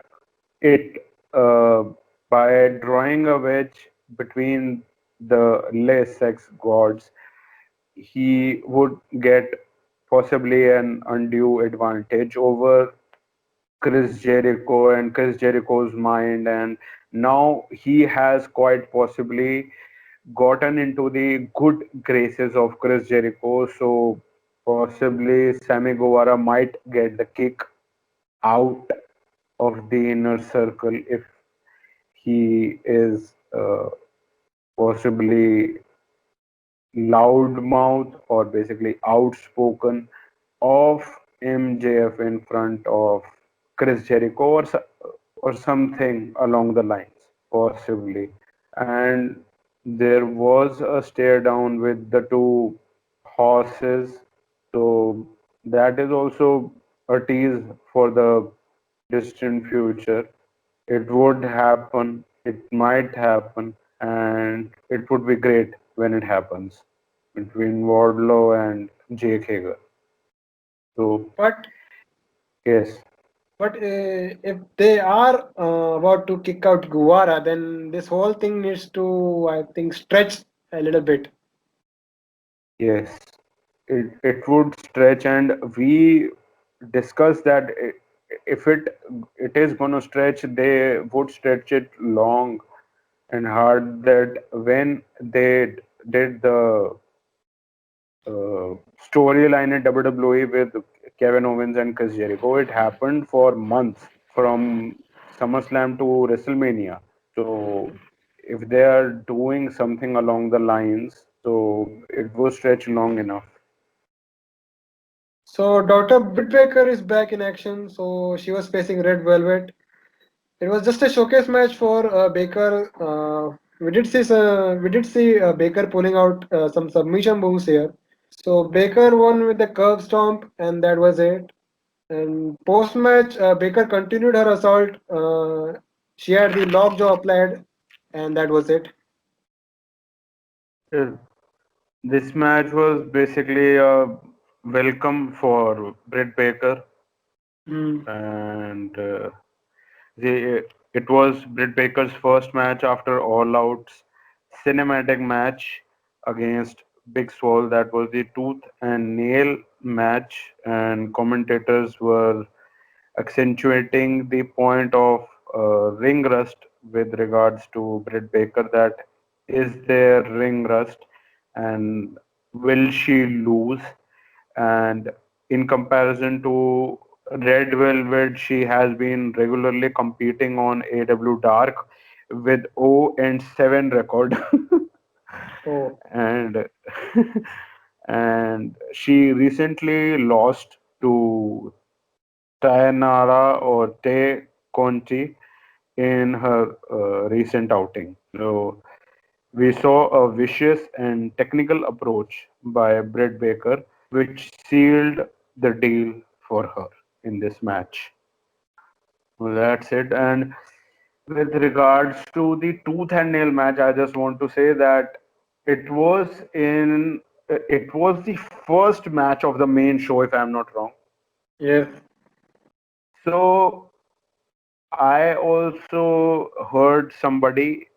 it by drawing a wedge between the less sex gods, he would get possibly an undue advantage over Chris Jericho and Chris Jericho's mind, and now he has quite possibly gotten into the good graces of Chris Jericho. So possibly Sammy Guevara might get the kick out of the inner circle if he is possibly loudmouth or basically outspoken of MJF in front of Chris Jericho or something along the lines, possibly. And there was a stare down with the two horses, so that is also a tease for the distant future. It would happen, it might happen, and it would be great when it happens between Wardlow and Jake Hager. So, But yes, if they are about to kick out Guevara, then this whole thing needs to, I think, stretch a little bit. yes, it would stretch, and we discussed that if it is going to stretch, they would stretch it long and hard. That when they did the storyline in WWE with Kevin Owens and Chris Jericho, it happened for months from SummerSlam to WrestleMania. So if they are doing something along the lines, so it will stretch long enough. So Dr. Britt Baker is back in action. So she was facing Red Velvet. It was just a showcase match for Baker. We did see Baker pulling out some submission moves here. So Baker won with the curb stomp, and that was it. And post match, Baker continued her assault. She had the lockjaw applied, and that was it. Uh, This match was basically a welcome for Britt Baker, Mm. and it was Britt Baker's first match after All Out's cinematic match against Big Swole. That was the tooth and nail match, and commentators were accentuating the point of ring rust with regards to Britt Baker. That is there ring rust, and will she lose? And in comparison to Red Velvet, she has been regularly competing on AW Dark with 0-7 record. Oh, and and she recently lost to Tayanara or Te Conti in her recent outing. So we saw a vicious and technical approach by Britt Baker, which sealed the deal for her in this match. Well, that's it. And with regards to the tooth and nail match, I just want to say that it was in it was the first match of the main show, if I'm not wrong. yes. So I also heard somebody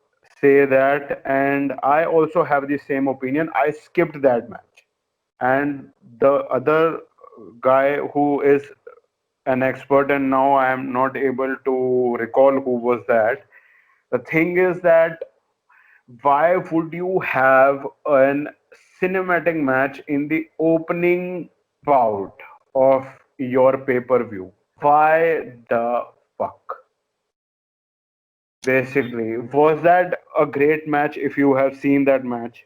say that, and I also have the same opinion. I skipped that match. And the other guy who is an expert, and now I am not able to recall who was that. The thing is that why would you have an cinematic match in the opening bout of your pay-per-view? Why the fuck? Basically, was that a great match if you have seen that match?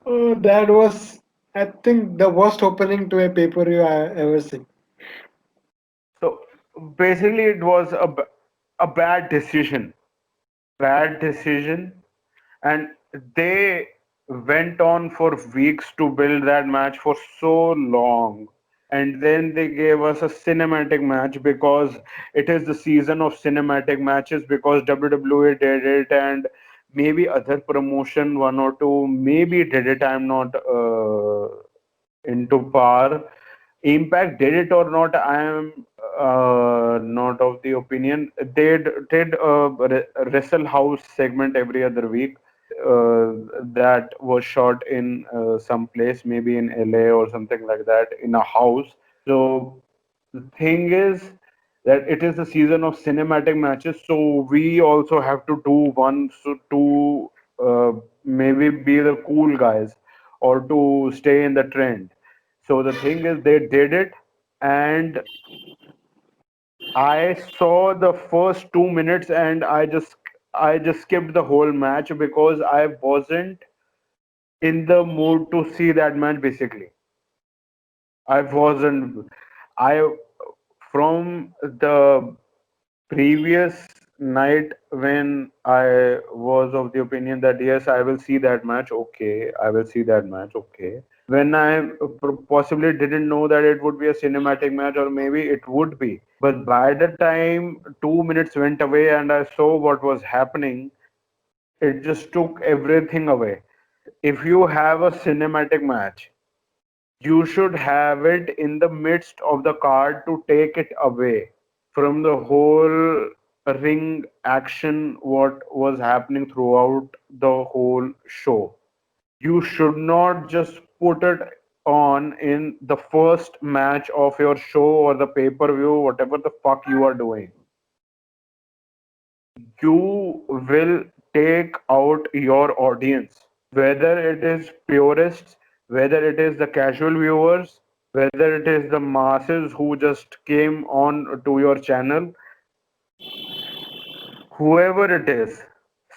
That was, I think, the worst opening to a pay-per-view I ever seen. So basically, it was a a bad decision, and they went on for weeks to build that match for so long, and then they gave us a cinematic match because it is the season of cinematic matches, because WWE did it, and maybe other promotion, one or two maybe did it. I'm not into par. Impact did it or not, I am not of the opinion. They did a Wrestle House segment every other week. That was shot in some place, maybe in LA or something like that, in a house. So the thing is that it is the season of cinematic matches, so we also have to do one, so to maybe be the cool guys or to stay in the trend. So the thing is, they did it, and I saw the first 2 minutes, and I just skipped the whole match because I wasn't in the mood to see that match. Basically, I wasn't. I from the previous night when I was of the opinion that yes, I will see that match. Okay, I will see that match. Okay. When I possibly didn't know that it would be a cinematic match, or maybe it would be. But by the time 2 minutes went away and I saw what was happening, it just took everything away. If you have a cinematic match, you should have it in the midst of the card to take it away from the whole ring action, what was happening throughout the whole show. You should not just put it on in the first match of your show or the pay-per-view, whatever the fuck you are doing. You will take out your audience, whether it is purists, whether it is the casual viewers, whether it is the masses who just came on to your channel, whoever it is.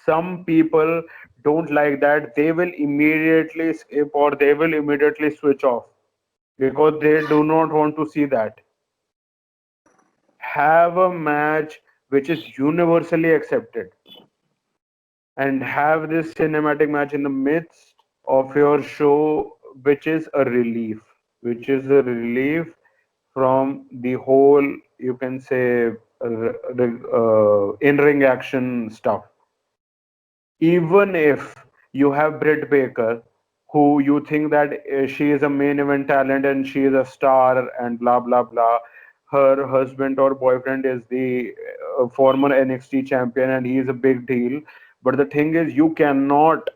Some people don't like that. They will immediately skip or they will immediately switch off because they do not want to see that. Have a match which is universally accepted, and have this cinematic match in the midst of your show, which is a relief, from the whole, you can say, in-ring action stuff. Even if you have Britt Baker, who you think that she is a main event talent and she is a star and blah blah blah, her husband or boyfriend is the former NXT champion and he is a big deal. But the thing is, you cannot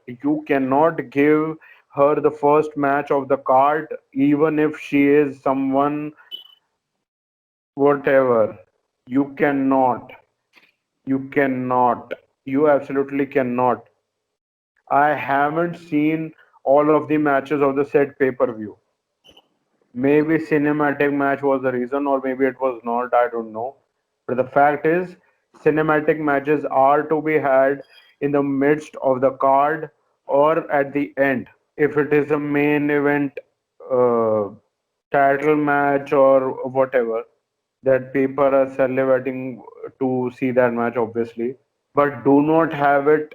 give her the first match of the card, even if she is someone whatever. You cannot. You cannot. You absolutely cannot. I haven't seen all of the matches of the said pay-per-view. Maybe cinematic match was the reason, or maybe it was not. I don't know. But the fact is, cinematic matches are to be had in the midst of the card or at the end. If it is a main event uh, title match or whatever, that people are salivating to see that match, obviously. But do not have it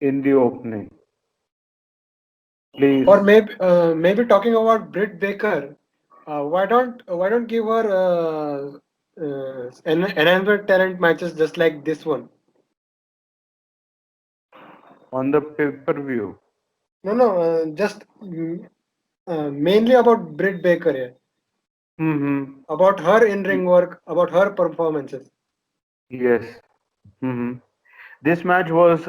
in the opening, Or please. maybe talking about Britt Baker, why don't give her enhancement talent matches just like this one? On the pay-per-view. No, just mainly about Britt Baker here, Mm-hmm. about her in-ring work, about her performances. Yes. Mm-hmm. This match was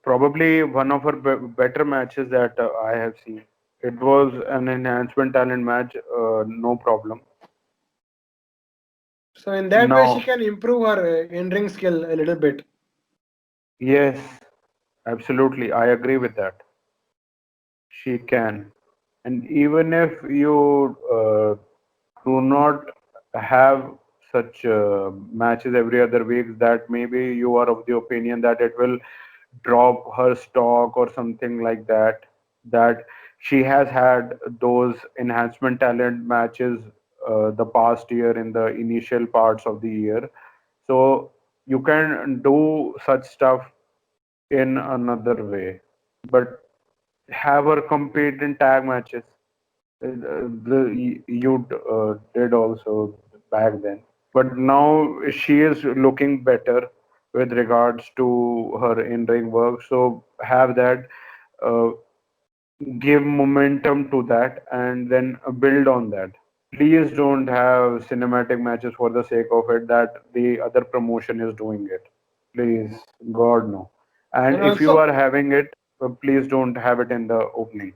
probably one of her better matches that I have seen. It was an enhancement talent match, no problem. So in that way, she Now, can improve her in-ring skill a little bit. yes, absolutely, I agree with that. She can. And even if you do not have such matches every other week, that maybe you are of the opinion that it will drop her stock or something like that, that she has had those enhancement talent matches the past year in the initial parts of the year. So you can do such stuff in another way, but have her compete in tag matches. You did also back then, but now she is looking better with regards to her in-ring work. So have that, uh, give momentum to that, and then build on that. Please don't have cinematic matches for the sake of it that the other promotion is doing it. Please, God no. And And if you also, are having it, please don't have it in the opening.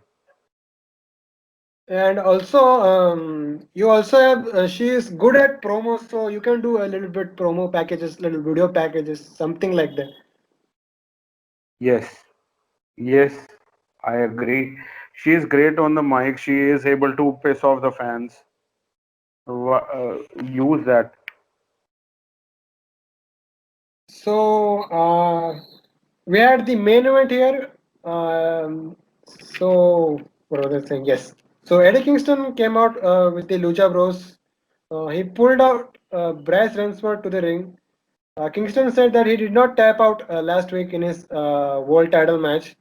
you also have. She is good at promos, so you can do a little bit promo packages, little video packages, something like that. Yes, yes, I agree. She is great on the mic. She is able to piss off the fans. Use that. So we had the main event here. Um, so what was I saying? Yes. So Eddie Kingston came out with the Lucha Bros. He pulled out Bryce Remsford to the ring. Kingston said that he did not tap out last week in his world title match.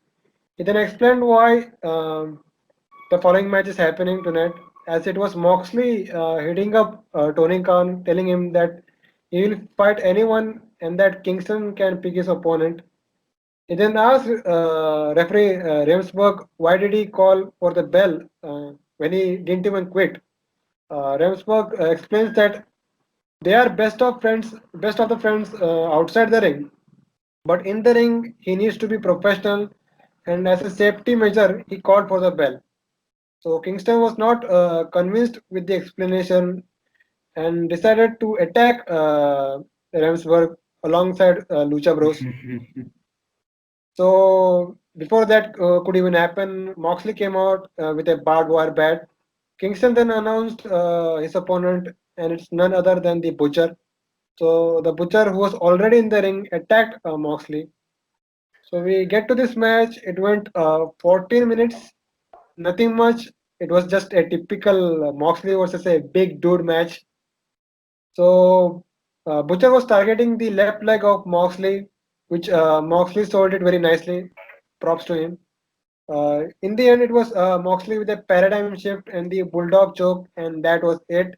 He then explained why the following match is happening tonight, as it was Moxley hitting up Tony Khan, telling him that he will fight anyone and that Kingston can pick his opponent. He then asked referee Remsburg why did he call for the bell when he didn't even quit. Remsburg explains that they are best of the friends outside the ring, but in the ring he needs to be professional, and as a safety measure, he called for the bell. So Kingston was not convinced with the explanation and decided to attack Ramsburg alongside Lucha Bros. So before that could even happen, Moxley came out with a barbed wire bat. Kingston then announced his opponent, and it's none other than the Butcher. So the Butcher, who was already in the ring, attacked Moxley. So we get to this match. It went 14 minutes, nothing much. It was just a typical Moxley versus a big dude match. So Butcher was targeting the left leg of Moxley, which Moxley sold it very nicely. Props to him. In the end, it was Moxley with a paradigm shift and the bulldog choke, and that was it.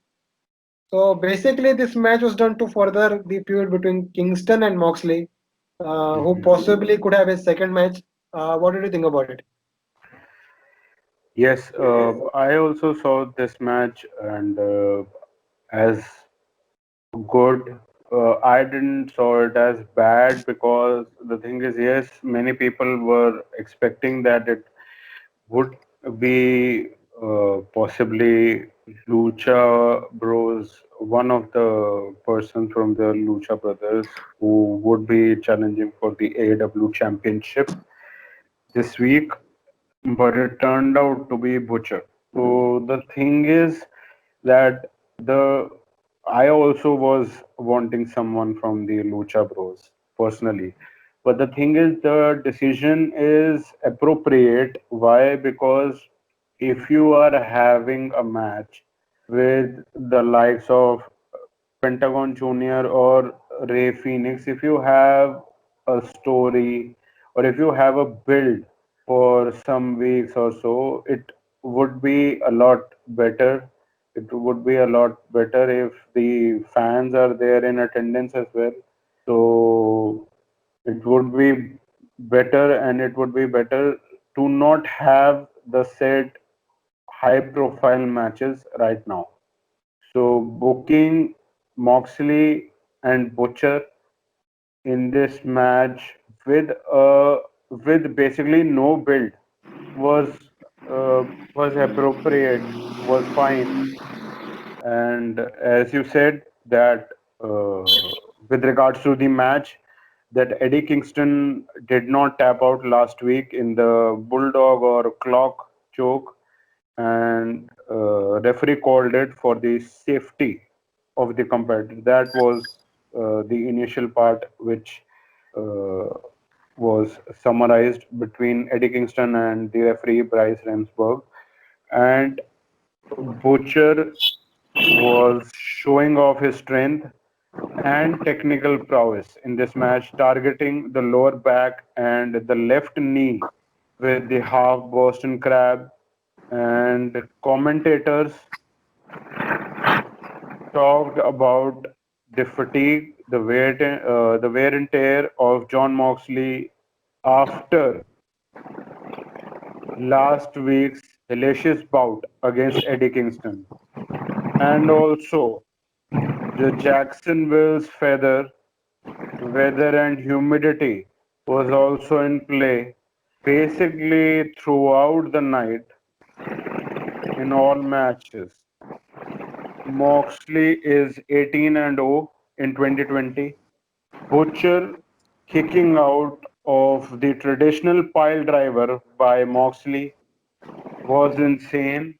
So basically, this match was done to further the feud between Kingston and Moxley, who possibly could have a second match. What did you think about it? Yes, I also saw this match, and as good. I didn't saw it as bad because the thing is, yes, many people were expecting that it would be possibly Lucha Bros, one of the persons from the Lucha Brothers who would be challenging for the AEW Championship this week, but it turned out to be Butcher. So the thing is that the I also was wanting someone from the Lucha Bros personally. But the thing is, the decision is appropriate. Why? Because if you are having a match with the likes of Pentagon Junior or Ray Phoenix, if you have a story or if you have a build for some weeks or so, it would be a lot better. It would be a lot better if the fans are there in attendance as well. So it would be better, and it would be better to not have the said high profile matches right now. So booking Moxley and Butcher in this match with basically no build was was appropriate, was fine. And as you said that with regards to the match, that Eddie Kingston did not tap out last week in the bulldog or clock choke, and referee called it for the safety of the competitor. That was the initial part which uh, was summarized between Eddie Kingston and the referee Bryce Remsburg. And Butcher was showing off his strength, and technical prowess in this match, targeting the lower back and the left knee with the half Boston Crab. And commentators talked about the fatigue, the wear and tear of Jon Moxley after last week's hellacious bout against Eddie Kingston, and also the Jacksonville's weather and humidity was also in play basically throughout the night in all matches. Moxley is 18 and 0 in 2020. Butcher kicking out of the traditional pile driver by Moxley was insane.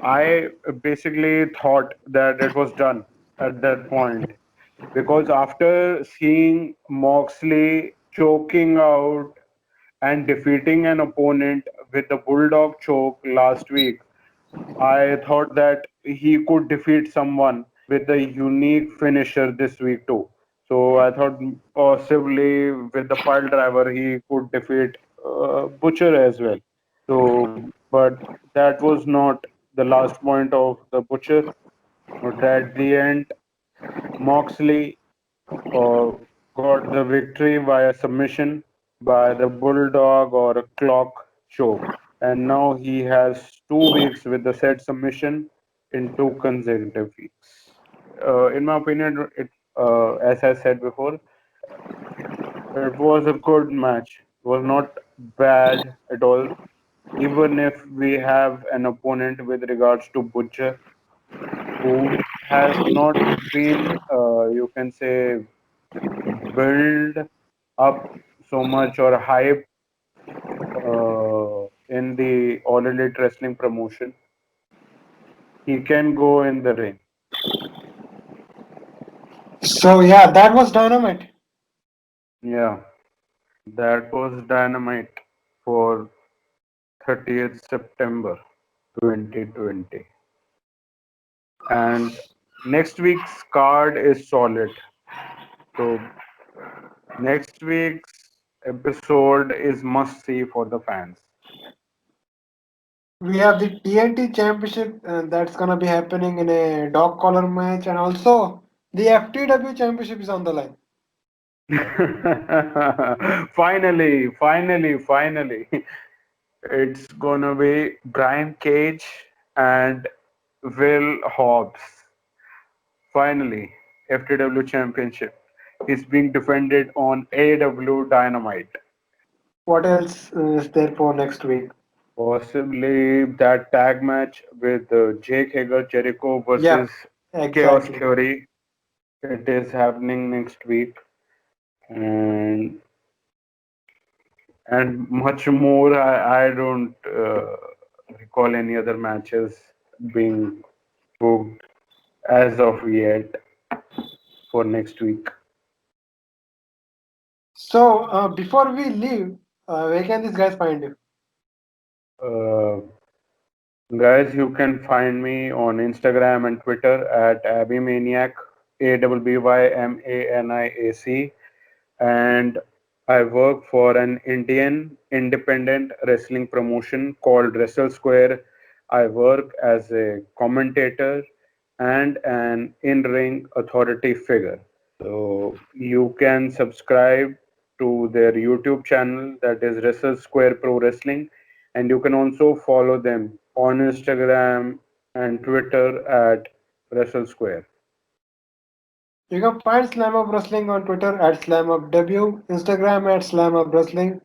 I basically thought that it was done at that point because after seeing Moxley choking out and defeating an opponent with the Bulldog choke last week, I thought that he could defeat someone with a unique finisher this week too. So I thought possibly with the pile driver he could defeat Butcher as well. So, but that was not the last point of the Butcher. But at the end, Moxley uh, got the victory via submission by the Bulldog or a clock choke. And now he has 2 weeks with the said submission in 2 consecutive weeks. In my opinion, as I said before, it was a good match. It was not bad at all. Even if we have an opponent with regards to Butcher, who has not been, you can say, build up so much or hype in the All Elite Wrestling promotion, he can go in the ring. So yeah, that was Dynamite. Yeah, that was Dynamite for 30th September 2020. And next week's card is solid. So next week's episode is must see for the fans. We have the TNT Championship that's gonna be happening in a dog collar match, and also the FTW Championship is on the line. Finally, it's gonna be Brian Cage and Will Hobbs. Finally, FTW Championship is being defended on AW Dynamite. What else is there for next week? Possibly that tag match with Jake Hager, Jericho versus Yep, Chaos exactly. Theory. It is happening next week, and much more. I don't recall any other matches being booked as of yet for next week. So before we leave, where can these guys find you? Uh, Guys, you can find me on Instagram and Twitter at Abhymaniac, ABBYMANIAC, and I work for an Indian independent wrestling promotion called Wrestle Square. I work as a commentator and an in ring authority figure. So you can subscribe to their YouTube channel that is Wrestle Square Pro Wrestling, and you can also follow them on Instagram and Twitter at Wrestle Square. You can find Slam Up Wrestling on Twitter at SlamUpW, Instagram at SlamUp Wrestling.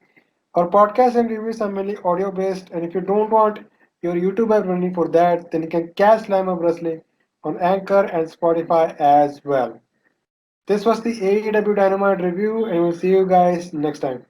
Our podcast and reviews are mainly audio based, and if you don't want your YouTube app running for that, then you can catch Slam Up Wrestling on Anchor and Spotify as well. This was the AEW Dynamite review, and we'll see you guys next time.